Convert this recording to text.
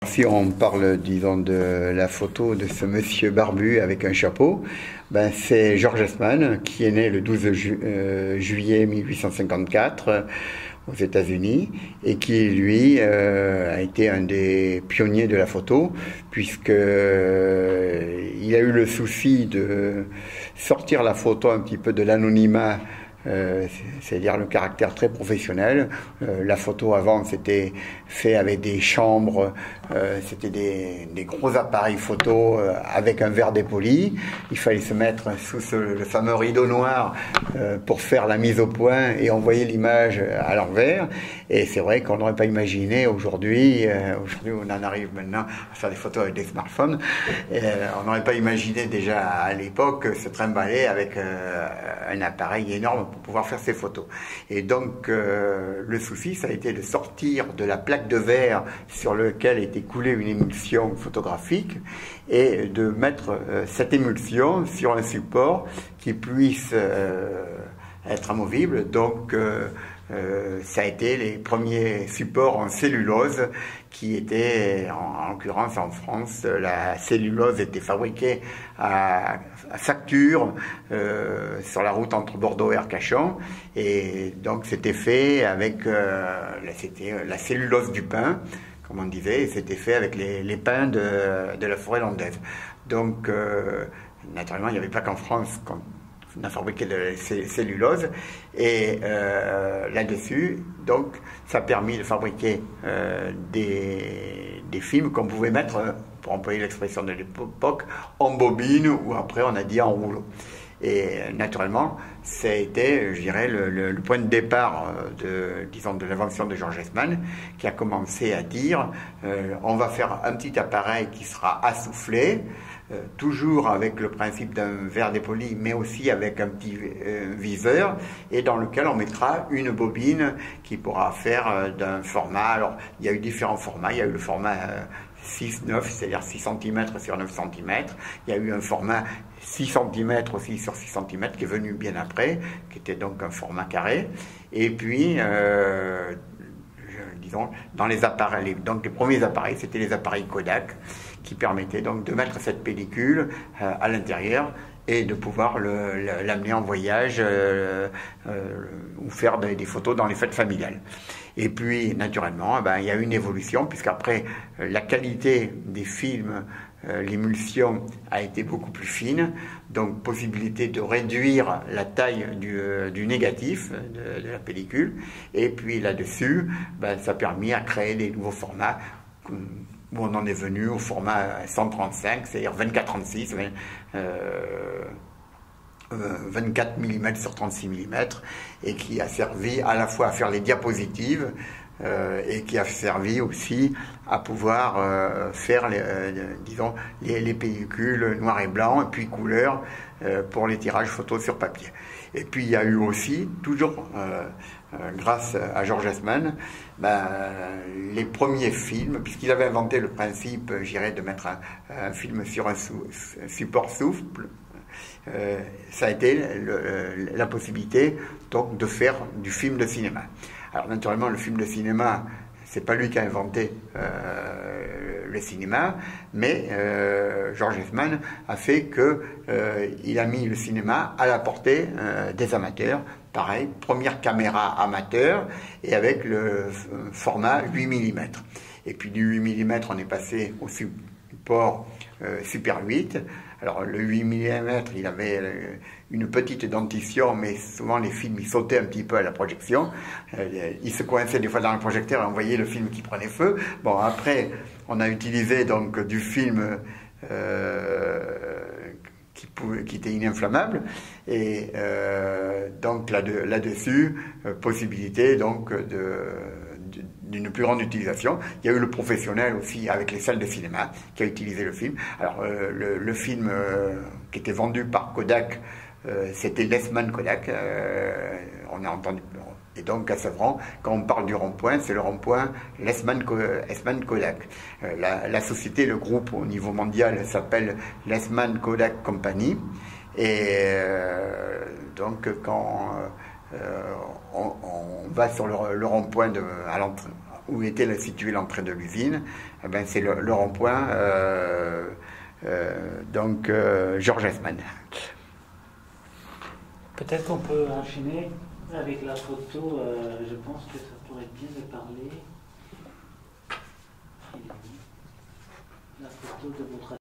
Si on parle, disons, de la photo de ce monsieur barbu avec un chapeau, ben c'est George Eastman qui est né le 12 juillet 1854 aux États-Unis et qui, lui, a été un des pionniers de la photo puisque il a eu le souci de sortir la photo un petit peu de l'anonymat. C'est-à-dire le caractère très professionnel. La photo avant c'était fait avec des chambres, c'était des gros appareils photo avec un verre dépoli. Il fallait se mettre sous le fameux rideau noir pour faire la mise au point et envoyer l'image à l'envers. Et c'est vrai qu'on n'aurait pas imaginé aujourd'hui on en arrive maintenant à faire des photos avec des smartphones. On n'aurait pas imaginé déjà à l'époque se trimballer avec un appareil énorme pour pouvoir faire ces photos. Et donc le souci, ça a été de sortir de la plaque de verre sur laquelle était coulée une émulsion photographique et de mettre cette émulsion sur un support qui puisse être amovible. Donc ça a été les premiers supports en cellulose qui étaient, en l'occurrence en France, la cellulose était fabriquée à Facture, sur la route entre Bordeaux et Arcachon, et donc c'était fait avec la cellulose du pin, comme on disait, et c'était fait avec les pins de la forêt landaise. Donc naturellement il n'y avait pas qu'en France qu'on a fabriqué de la cellulose, et là-dessus, donc, ça a permis de fabriquer des films qu'on pouvait mettre, pour employer l'expression de l'époque, en bobine, ou après on a dit en rouleau. Et naturellement, ça a été, je dirais, le point de départ de l'invention de George Eastman, qui a commencé à dire on va faire un petit appareil qui sera assoufflé, toujours avec le principe d'un verre dépoli, mais aussi avec un petit viseur, et dans lequel on mettra une bobine qui pourra faire d'un format. Alors, il y a eu différents formats. Il y a eu le format 6-9, c'est-à-dire 6 cm sur 9 cm. Il y a eu un format 6 cm aussi sur 6 cm qui est venu bien après, qui était donc un format carré. Et puis, disons, dans les appareils, donc les premiers appareils, c'était les appareils Kodak, qui permettaient donc de mettre cette pellicule à l'intérieur et de pouvoir l'amener en voyage ou faire des photos dans les fêtes familiales. Et puis, naturellement, il y a eu une évolution, puisqu'après, la qualité des films, l'émulsion a été beaucoup plus fine, donc possibilité de réduire la taille du négatif de la pellicule, et puis là-dessus, ça a permis à créer des nouveaux formats, où on en est venu au format 135, c'est-à-dire 24-36, 24 mm sur 36 mm, et qui a servi à la fois à faire les diapositives, et qui a servi aussi à pouvoir faire les pellicules noir et blanc et puis couleur pour les tirages photos sur papier. Et puis il y a eu aussi, toujours grâce à George Eastman, les premiers films, puisqu'il avait inventé le principe, j'irais, de mettre un film sur un support souple. Ça a été la possibilité donc de faire du film de cinéma. Alors naturellement, le film de cinéma, c'est pas lui qui a inventé le cinéma, mais George Eastman a fait que il a mis le cinéma à la portée des amateurs. Pareil, première caméra amateur, et avec le format 8 mm. Et puis du 8 mm, on est passé au support Super 8. Alors le 8 mm, il avait une petite dentition, mais souvent les films ils sautaient un petit peu à la projection. Ils se coinçaient des fois dans le projecteur et on voyait le film qui prenait feu. Bon, après, on a utilisé donc du film qui était ininflammable, et donc là-dessus, possibilité donc d'une plus grande utilisation. Il y a eu le professionnel aussi avec les salles de cinéma qui a utilisé le film. Alors le film qui était vendu par Kodak, c'était l'Eastman Kodak. On a entendu. Et donc à Sevran, quand on parle du rond-point, c'est le rond-point l'Eastman Kodak. La société, le groupe au niveau mondial s'appelle l'Eastman Kodak Company. Et donc quand on va sur le rond-point où était située l'entrée de l'usine, eh ben, c'est le rond-point Georges Haussmann. Peut-être qu'on peut enchaîner avec la photo, je pense que ça pourrait bien de parler. La photo de votre